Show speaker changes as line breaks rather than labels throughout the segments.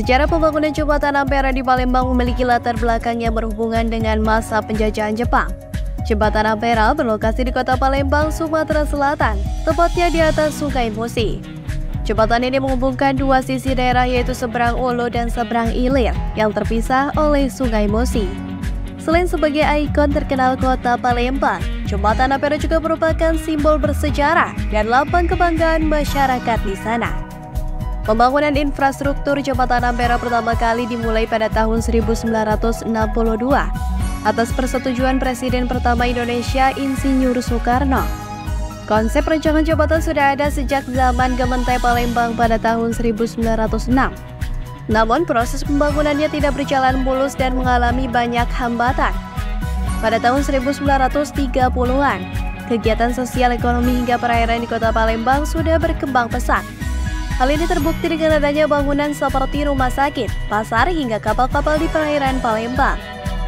Sejarah pembangunan jembatan Ampera di Palembang memiliki latar belakang yang berhubungan dengan masa penjajahan Jepang. Jembatan Ampera berlokasi di kota Palembang, Sumatera Selatan, tepatnya di atas Sungai Musi. Jembatan ini menghubungkan dua sisi daerah yaitu seberang Ulu dan seberang Ilir yang terpisah oleh Sungai Musi. Selain sebagai ikon terkenal kota Palembang, Jembatan Ampera juga merupakan simbol bersejarah dan lambang kebanggaan masyarakat di sana. Pembangunan infrastruktur Jembatan Ampera pertama kali dimulai pada tahun 1962 atas persetujuan Presiden pertama Indonesia Insinyur Soekarno. Konsep rancangan jembatan sudah ada sejak zaman Gementai Palembang pada tahun 1906. Namun proses pembangunannya tidak berjalan mulus dan mengalami banyak hambatan. Pada tahun 1930-an, kegiatan sosial ekonomi hingga perairan di kota Palembang sudah berkembang pesat. Hal ini terbukti dengan adanya bangunan seperti rumah sakit, pasar, hingga kapal-kapal di perairan Palembang.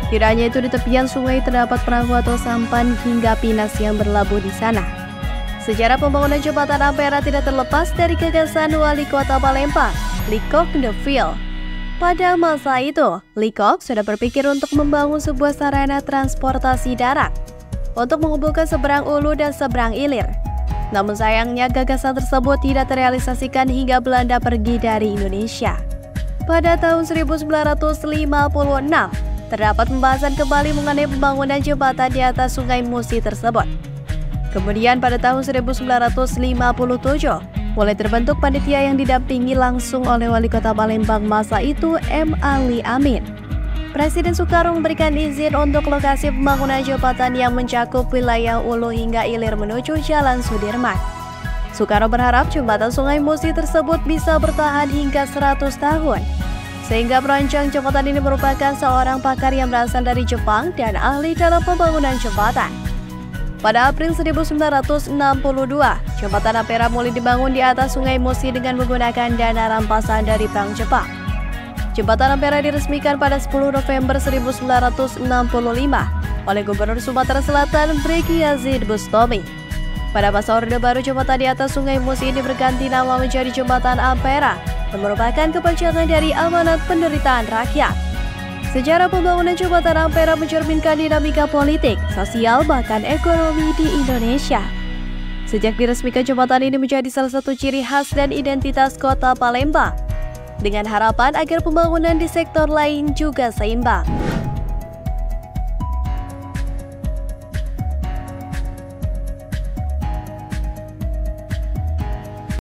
Tidak hanya itu, di tepian sungai terdapat perahu atau sampan hingga pinas yang berlabuh di sana. Sejarah pembangunan Jembatan Ampera tidak terlepas dari gagasan Wali Kota Palembang, Lecoq de Ville. Pada masa itu, Lecoq sudah berpikir untuk membangun sebuah sarana transportasi darat untuk menghubungkan seberang Ulu dan seberang Ilir. Namun sayangnya gagasan tersebut tidak terrealisasikan hingga Belanda pergi dari Indonesia. Pada tahun 1956, terdapat pembahasan kembali mengenai pembangunan jembatan di atas Sungai Musi tersebut. Kemudian pada tahun 1957, mulai terbentuk panitia yang didampingi langsung oleh Wali Kota Palembang masa itu, M. Ali Amin. Presiden Soekarno memberikan izin untuk lokasi pembangunan jembatan yang mencakup wilayah Ulu hingga Ilir menuju Jalan Sudirman. Soekarno berharap jembatan Sungai Musi tersebut bisa bertahan hingga 100 tahun. Sehingga perancang jembatan ini merupakan seorang pakar yang berasal dari Jepang dan ahli dalam pembangunan jembatan. Pada April 1962, Jembatan Ampera mulai dibangun di atas Sungai Musi dengan menggunakan dana rampasan dari Bank Jepang. Jembatan Ampera diresmikan pada 10 November 1965 oleh Gubernur Sumatera Selatan Brigjen Yazid Bustami. Pada masa Orde Baru, jembatan di atas Sungai Musi ini berganti nama menjadi Jembatan Ampera yang merupakan kepanjangan dari amanat penderitaan rakyat. Sejarah pembangunan Jembatan Ampera mencerminkan dinamika politik, sosial, bahkan ekonomi di Indonesia. Sejak diresmikan, jembatan ini menjadi salah satu ciri khas dan identitas kota Palembang, dengan harapan agar pembangunan di sektor lain juga seimbang.